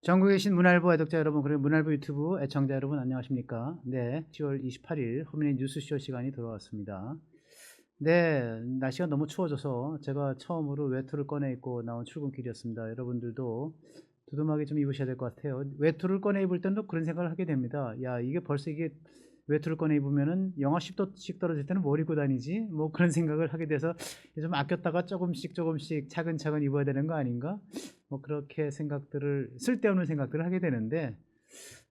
전국에 계신 문화일보 애독자 여러분, 그리고 문화일보 유튜브 애청자 여러분, 안녕하십니까? 네, 10월 28일 허민의 뉴스쇼 시간이 돌아왔습니다. 네, 날씨가 너무 추워져서 제가 처음으로 외투를 꺼내 입고 나온 출근길이었습니다. 여러분들도 두둠하게 좀 입으셔야 될 것 같아요. 외투를 꺼내 입을 때도 그런 생각을 하게 됩니다. 야, 이게 벌써 이게 외투를 꺼내 입으면은 영하 10도씩 떨어질 때는 뭘 입고 다니지? 뭐 그런 생각을 하게 돼서 좀 아꼈다가 조금씩 차근차근 입어야 되는 거 아닌가? 뭐 그렇게 생각들을, 쓸데없는 생각들을 하게 되는데,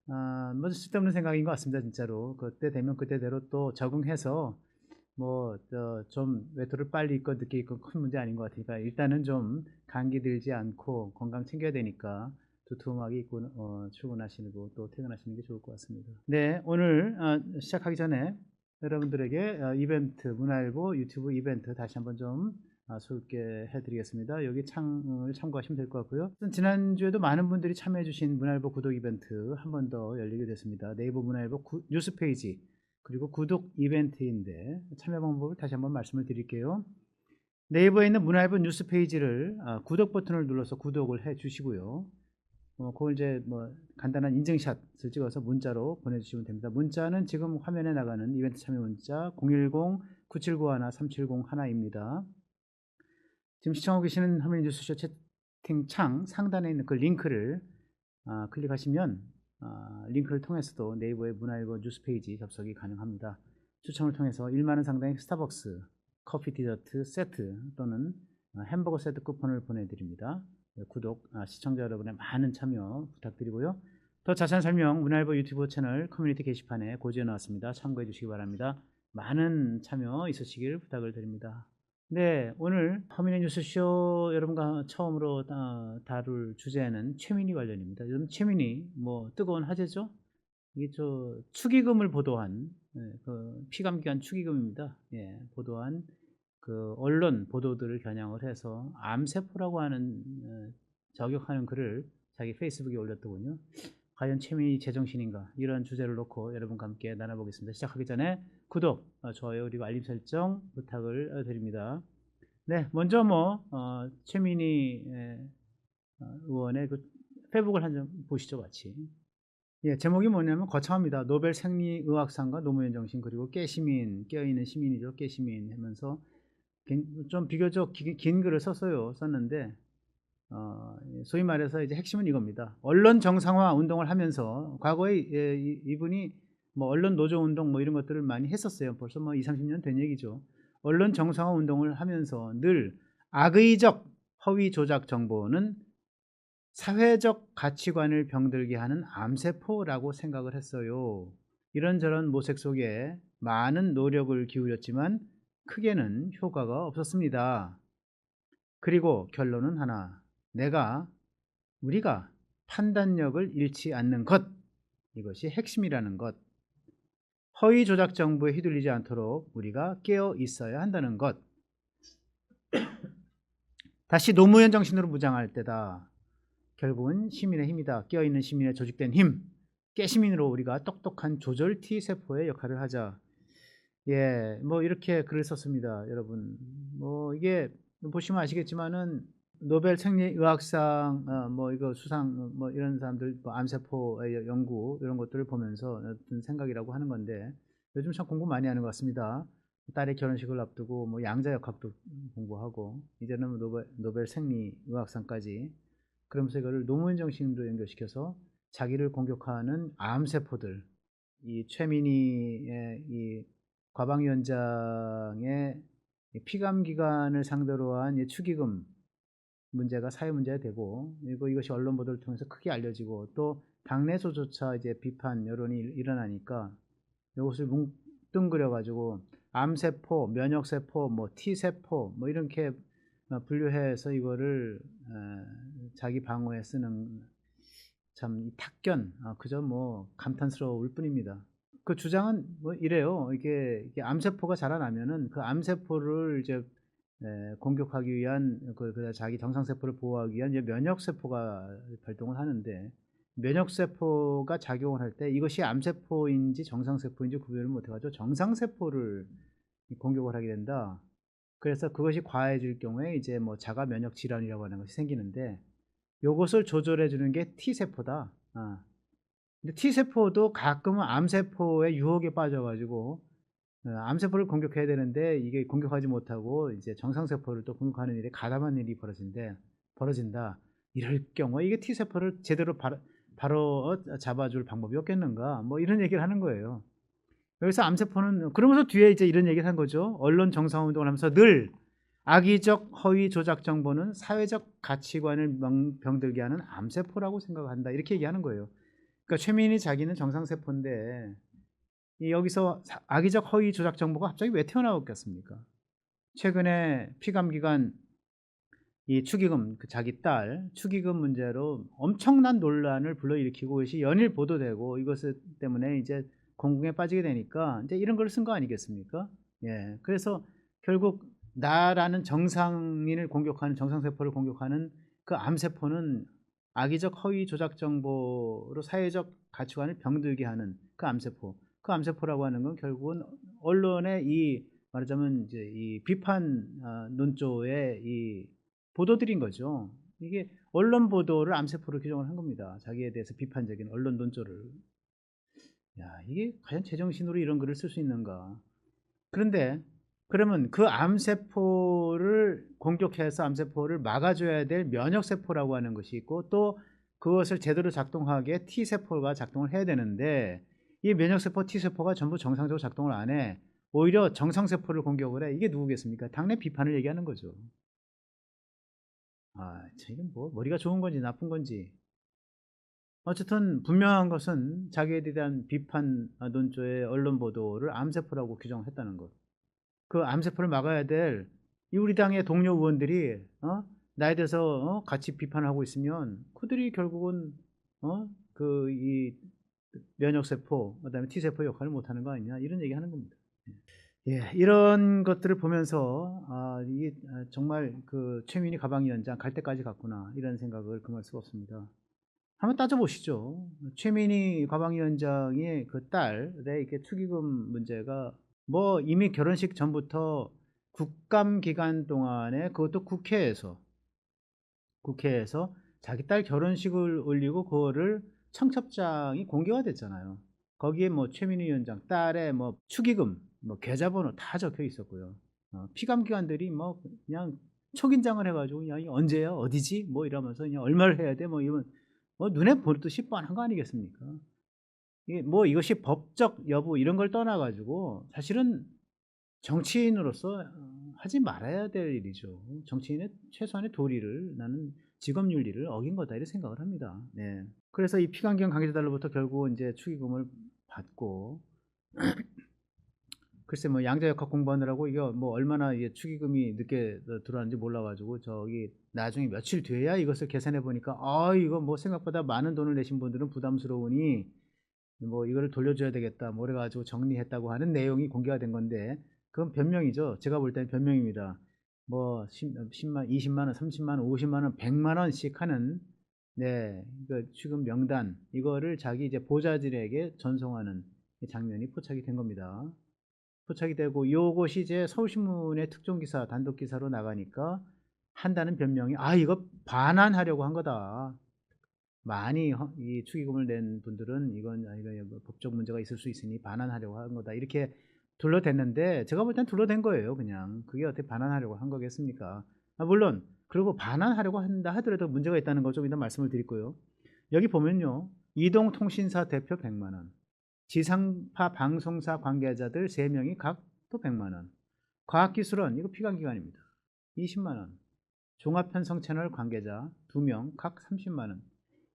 뭐 쓸데없는 생각인 것 같습니다. 진짜로 그때 되면 그때대로 또 적응해서 뭐 좀 외투를 빨리 입고 늦게 입고 큰 문제 아닌 것 같으니까, 일단은 좀 감기 들지 않고 건강 챙겨야 되니까 두툼하게 입고 출근하시고 또 퇴근하시는 게 좋을 것 같습니다. 네, 오늘 시작하기 전에 여러분들에게 이벤트, 문화일보 유튜브 이벤트 다시 한번 좀 소개해 드리겠습니다. 여기 창을 참고하시면 될 것 같고요. 지난주에도 많은 분들이 참여해 주신 문화일보 구독 이벤트 한 번 더 열리게 됐습니다. 네이버 문화일보 뉴스 페이지 그리고 구독 이벤트인데, 참여 방법을 다시 한번 말씀을 드릴게요. 네이버에 있는 문화일보 뉴스 페이지를 구독 버튼을 눌러서 구독을 해 주시고요. 그걸 이제 뭐 간단한 인증샷을 찍어서 문자로 보내주시면 됩니다. 문자는 지금 화면에 나가는 이벤트 참여 문자 010-9791-3701입니다. 지금 시청하고 계시는 화면 뉴스쇼 채팅창 상단에 있는 그 링크를 클릭하시면 링크를 통해서도 네이버의 문화일보 뉴스 페이지 접속이 가능합니다. 추첨을 통해서 1만원 상당의 스타벅스 커피 디저트 세트 또는 햄버거 세트 쿠폰을 보내드립니다. 구독, 시청자 여러분의 많은 참여 부탁드리고요. 더 자세한 설명 문화일보 유튜브 채널 커뮤니티 게시판에 고지해 놓았습니다. 참고해 주시기 바랍니다. 많은 참여 있으시길 부탁을 드립니다. 네, 오늘 허민의 뉴스쇼 여러분과 처음으로 다룰 주제는 최민희 관련입니다. 요즘 최민희 뭐 뜨거운 화제죠. 이게 축의금을 보도한, 그 피감기한 축의금입니다. 예, 보도한 그 언론 보도들을 겨냥을 해서 암세포라고 하는 저격하는 글을 자기 페이스북에 올렸더군요. 과연 최민희 제정신인가, 이런 주제를 놓고 여러분과 함께 나눠보겠습니다. 시작하기 전에 구독, 좋아요 그리고 알림 설정 부탁을 드립니다. 네, 먼저 최민희 의원의 그 페북을 한 점 보시죠, 같이. 예, 제목이 뭐냐면 거창합니다. 노벨 생리의학상과 노무현 정신, 그리고 깨시민, 깨어있는 시민이죠, 깨시민 하면서 좀 비교적 긴 글을 썼는데, 소위 말해서 이제 핵심은 이겁니다. 언론 정상화 운동을 하면서 과거에 이분이 뭐 언론 노조 운동 뭐 이런 것들을 많이 했었어요. 벌써 뭐 20, 30년 된 얘기죠. 언론 정상화 운동을 하면서 늘 악의적 허위 조작 정보는 사회적 가치관을 병들게 하는 암세포라고 생각을 했어요. 이런저런 모색 속에 많은 노력을 기울였지만 크게는 효과가 없었습니다. 그리고 결론은 하나, 우리가 판단력을 잃지 않는 것, 이것이 핵심이라는 것. 허위 조작 정보에 휘둘리지 않도록 우리가 깨어 있어야 한다는 것. 다시 노무현 정신으로 무장할 때다. 결국은 시민의 힘이다. 깨어있는 시민의 조직된 힘. 깨시민으로 우리가 똑똑한 조절 T세포의 역할을 하자. 예, 뭐 이렇게 글을 썼습니다. 여러분, 뭐 이게 보시면 아시겠지만은 노벨 생리의학상 뭐 이거 수상 뭐 이런 사람들 뭐 암세포의 연구 이런 것들을 보면서 든 생각이라고 하는 건데, 요즘 참 공부 많이 하는 것 같습니다. 딸의 결혼식을 앞두고 뭐 양자역학도 공부하고 이제는 노벨 생리의학상까지, 그러면서 이거를 노무현 정신으로 연결시켜서 자기를 공격하는 암세포들, 이 최민희의 이 과방위원장의 피감기관을 상대로 한 축의금 문제가 사회 문제가 되고, 그리고 이것이 언론 보도를 통해서 크게 알려지고 또 당내에서조차 이제 비판 여론이 일어나니까 이것을 뭉뚱그려 가지고 암세포, 면역세포, 뭐 T세포 뭐 이렇게 분류해서 이거를 자기 방어에 쓰는, 참 탁견, 그저 뭐 감탄스러울 뿐입니다. 그 주장은 뭐 이래요. 이게 암세포가 자라나면은 그 암세포를 이제 공격하기 위한 그 자기 정상세포를 보호하기 위한 이제 면역세포가 발동을 하는데, 면역세포가 작용을 할 때 이것이 암세포인지 정상세포인지 구별을 못해가지고 정상세포를 공격을 하게 된다. 그래서 그것이 과해질 경우에 이제 뭐 자가 면역 질환이라고 하는 것이 생기는데, 요것을 조절해 주는 게 T세포다. 근데 T세포도 가끔은 암세포의 유혹에 빠져 가지고 암세포를 공격해야 되는데 이게 공격하지 못하고 이제 정상세포를 또 공격하는 일에 가담한 일이 벌어진다. 이럴 경우에 이게 T세포를 제대로 바로 잡아줄 방법이 없겠는가? 뭐 이런 얘기를 하는 거예요. 여기서 암세포는 그러면서 뒤에 이제 이런 얘기를 한 거죠. 언론 정상운동을 하면서 늘 악의적 허위 조작 정보는 사회적 가치관을 병들게 하는 암세포라고 생각한다. 이렇게 얘기하는 거예요. 그러니까 최민희 자기는 정상세포인데 여기서 악의적 허위 조작 정보가 갑자기 왜 튀어나왔겠습니까? 최근에 피감기관 이 축의금 자기 딸 축의금 문제로 엄청난 논란을 불러일으키고 그것이 연일 보도되고 이것 때문에 이제 공공에 빠지게 되니까 이제 이런 걸 쓴 거 아니겠습니까? 예. 그래서 결국 나라는 정상인을 공격하는 정상세포를 공격하는 그 암세포는 악의적 허위 조작 정보로 사회적 가치관을 병들게 하는 그 암세포. 그 암세포라고 하는 건 결국은 언론의 이 말하자면 이제 이 비판 논조의 이 보도들인 거죠. 이게 언론 보도를 암세포로 규정을 한 겁니다. 자기에 대해서 비판적인 언론 논조를. 야, 이게 과연 제정신으로 이런 글을 쓸 수 있는가? 그런데 그러면 그 암세포를 공격해서 암세포를 막아줘야 될 면역세포라고 하는 것이 있고 또 그것을 제대로 작동하게 T세포가 작동을 해야 되는데 이 면역세포 T세포가 전부 정상적으로 작동을 안 해. 오히려 정상세포를 공격을 해. 이게 누구겠습니까? 당내 비판을 얘기하는 거죠. 참 이건 뭐 머리가 좋은 건지 나쁜 건지. 어쨌든 분명한 것은 자기에 대한 비판 논조의 언론 보도를 암세포라고 규정했다는 것. 그 암세포를 막아야 될 이 우리 당의 동료 의원들이 나에 대해서 같이 비판하고 있으면 그들이 결국은 그 이 면역세포 그다음에 T세포 역할을 못하는 거 아니냐 이런 얘기하는 겁니다. 예, 이런 것들을 보면서 이게 정말 그 최민희 가방위원장 갈 때까지 갔구나 이런 생각을 금할 수가 없습니다. 한번 따져보시죠. 최민희 가방위원장의 그 딸의 이렇게 축의금 문제가 뭐 이미 결혼식 전부터 국감 기간 동안에 그것도 국회에서 자기 딸 결혼식을 올리고 그거를 청첩장이 공개가 됐잖아요. 거기에 뭐 최민희 위원장 딸의 뭐 축의금, 뭐 계좌번호 다 적혀 있었고요. 피감기관들이 뭐 그냥 초긴장을 해가지고 그냥 언제야, 어디지, 뭐 이러면서 그냥 얼마를 해야 돼, 뭐 이러면 뭐 눈에 보듯이 뻔한 거 아니겠습니까? 이게 뭐 이것이 법적 여부 이런 걸 떠나가지고 사실은 정치인으로서 하지 말아야 될 일이죠. 정치인의 최소한의 도리를 나는 직업윤리를 어긴 거다 이렇게 생각을 합니다. 네. 그래서 이 피감기관 관계자들로부터 결국 이제 축의금을 받고 글쎄 뭐 양자역학 공부하느라고 이거 뭐 얼마나 이게 축의금이 늦게 들어왔는지 몰라가지고 저기 나중에 며칠 뒤에야 이것을 계산해 보니까 이거 뭐 생각보다 많은 돈을 내신 분들은 부담스러우니 뭐 이거를 돌려줘야 되겠다 뭐 그래가지고 정리했다고 하는 내용이 공개가 된 건데 그건 변명이죠. 제가 볼 때는 변명입니다. 뭐 10만, 20만 원, 30만 원, 50만 원, 100만 원씩 하는 그 축의금 명단 이거를 자기 이제 보좌진에게 전송하는 장면이 포착이 된 겁니다. 포착이 되고 요것이 이제 서울신문의 특종기사 단독기사로 나가니까 한다는 변명이 이거 반환하려고 한 거다. 많이 이 축의금을 낸 분들은 이건 뭐 법적 문제가 있을 수 있으니 반환하려고 한 거다. 이렇게 둘러댔는데 제가 볼 땐 둘러댄 거예요. 그냥 그게 어떻게 반환하려고 한 거겠습니까? 물론 그리고 반환하려고 한다 하더라도 문제가 있다는 걸 좀 이따 말씀을 드릴 거예요. 여기 보면요. 이동통신사 대표 100만 원, 지상파 방송사 관계자들 3명이 각 또 100만 원, 과학기술원 이거 피감기관입니다. 20만 원, 종합편성 채널 관계자 2명 각 30만 원.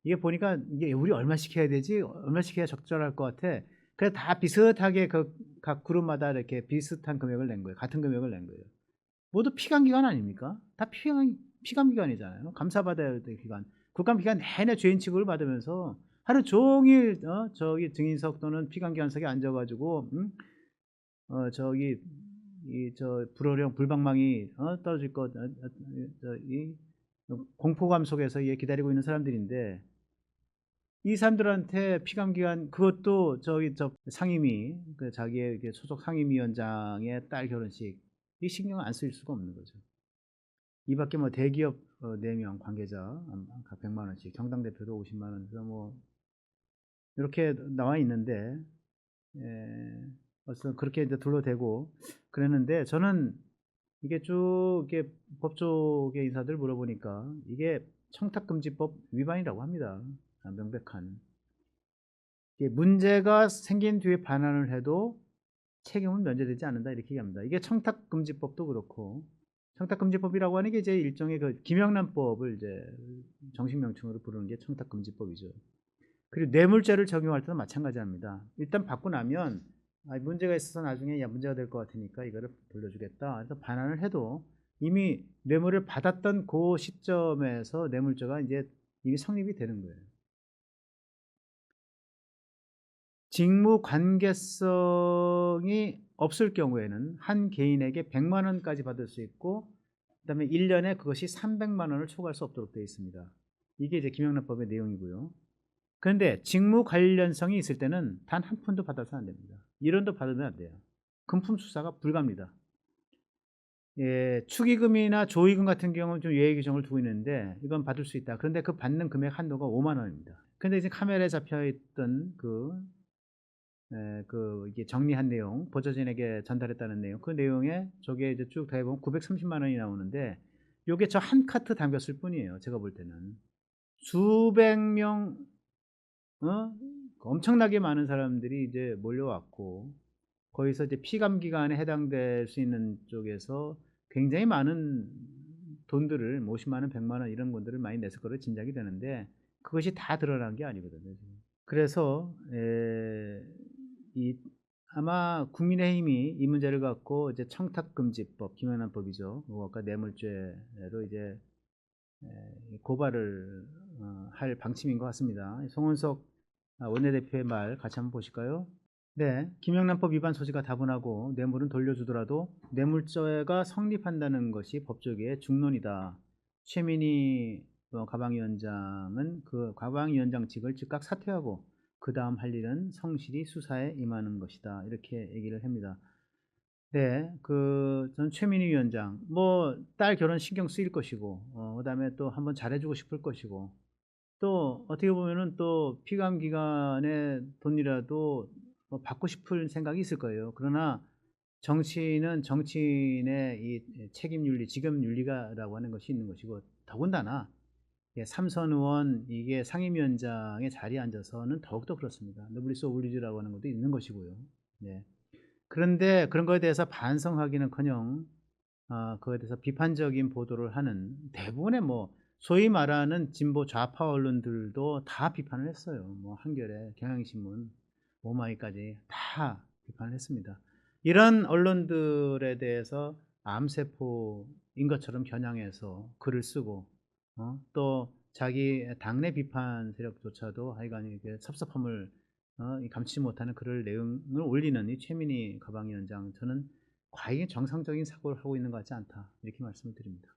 이게 보니까 이게 우리 얼마씩 해야 되지? 얼마씩 해야 적절할 것 같아. 그래서 다 비슷하게 그 각 그룹마다 이렇게 비슷한 금액을 낸 거예요. 같은 금액을 낸 거예요. 모두 피감기관 아닙니까? 다 피감기관이잖아요. 감사받아야 될 기관. 국감기관 내내 죄인 취급을 받으면서 하루 종일 저기 증인석 또는 피감기관석에 앉아가지고 저기 저 불호령 불방망이 떨어질 것 이 공포감 속에서 기다리고 있는 사람들인데 이 사람들한테 피감기관 그것도 저기 저 상임위 그 자기의 소속 상임위원장의 딸 결혼식 이 신경 안 쓸 수가 없는 거죠. 이 밖에 뭐 대기업 4명 관계자 각 100만 원씩, 정당 대표도 50만 원, 그래서 뭐 이렇게 나와 있는데, 벌써 그렇게 이제 둘러대고 그랬는데, 저는 이게 쭉 이게 법조계 인사들 물어보니까 이게 청탁금지법 위반이라고 합니다. 명백한. 이게 문제가 생긴 뒤에 반환을 해도 책임은 면제되지 않는다, 이렇게 얘기합니다. 이게 청탁금지법도 그렇고, 청탁금지법이라고 하는 게 이제 일종의 그 김영란법을 이제 정식 명칭으로 부르는 게 청탁금지법이죠. 그리고 뇌물죄를 적용할 때도 마찬가지합니다. 일단 받고 나면 문제가 있어서 나중에 문제가 될 것 같으니까 이거를 돌려주겠다, 그래서 반환을 해도 이미 뇌물을 받았던 그 시점에서 뇌물죄가 이제 이미 성립이 되는 거예요. 직무 관계성이 없을 경우에는 한 개인에게 100만 원까지 받을 수 있고, 그다음에 1년에 그것이 300만 원을 초과할 수 없도록 되어 있습니다. 이게 이제 김영란법의 내용이고요. 그런데 직무 관련성이 있을 때는 단 한 푼도 받아서 안 됩니다. 1원도 받으면 안 돼요. 금품 수사가 불가합니다. 축의금이나 조의금 같은 경우는 좀 예외 규정을 두고 있는데 이건 받을 수 있다. 그런데 그 받는 금액 한도가 5만 원입니다. 그런데 이제 카메라에 잡혀 있던 이게 정리한 내용, 보좌진에게 전달했다는 내용, 그 내용에 저게 이제 쭉 더해보면 930만 원이 나오는데, 요게 저 한 카트 담겼을 뿐이에요. 제가 볼 때는 수백 명, 엄청나게 많은 사람들이 이제 몰려왔고, 거기서 이제 피감 기간에 해당될 수 있는 쪽에서 굉장히 많은 돈들을, 50만 원, 100만 원 이런 돈들을 많이 냈을 거로 짐작이 되는데, 그것이 다 드러난 게 아니거든요. 그래서 아마 국민의힘이 이 문제를 갖고 이제 청탁금지법, 김영란법이죠. 그것과 뇌물죄로 이제 고발을 할 방침인 것 같습니다. 송원석 원내대표의 말 같이 한번 보실까요? 네, 김영란법 위반 소지가 다분하고 뇌물은 돌려주더라도 뇌물죄가 성립한다는 것이 법조계의 중론이다. 최민희 가방위원장은 그 가방위원장직을 즉각 사퇴하고 그 다음 할 일은 성실히 수사에 임하는 것이다, 이렇게 얘기를 합니다. 네, 전 최민희 위원장, 딸 결혼 신경 쓰일 것이고, 그다음에 또 한번 잘해주고 싶을 것이고, 또 어떻게 보면은 또 피감 기간에 돈이라도 받고 싶을 생각이 있을 거예요. 그러나 정치인은 정치인의 이 책임 윤리, 직업 윤리가라고 하는 것이 있는 것이고, 더군다나 삼선 의원 이게 상임위원장의 자리에 앉아서는 더욱더 그렇습니다. 노블리스 오블리주라고 하는 것도 있는 것이고요. 네. 그런데 그런 거에 대해서 반성하기는커녕 그거에 대해서 비판적인 보도를 하는 대부분의 소위 말하는 진보 좌파 언론들도 다 비판을 했어요. 한겨레, 경향신문, 오마이까지 다 비판을 했습니다. 이런 언론들에 대해서 암세포인 것처럼 겨냥해서 글을 쓰고, 또 자기 당내 비판 세력조차도 하여간 이게 섭섭함을 감추지 못하는 그럴 내용을 올리는 이 최민희 가방위원장, 저는 과연 정상적인 사고를 하고 있는 것 같지 않다, 이렇게 말씀을 드립니다.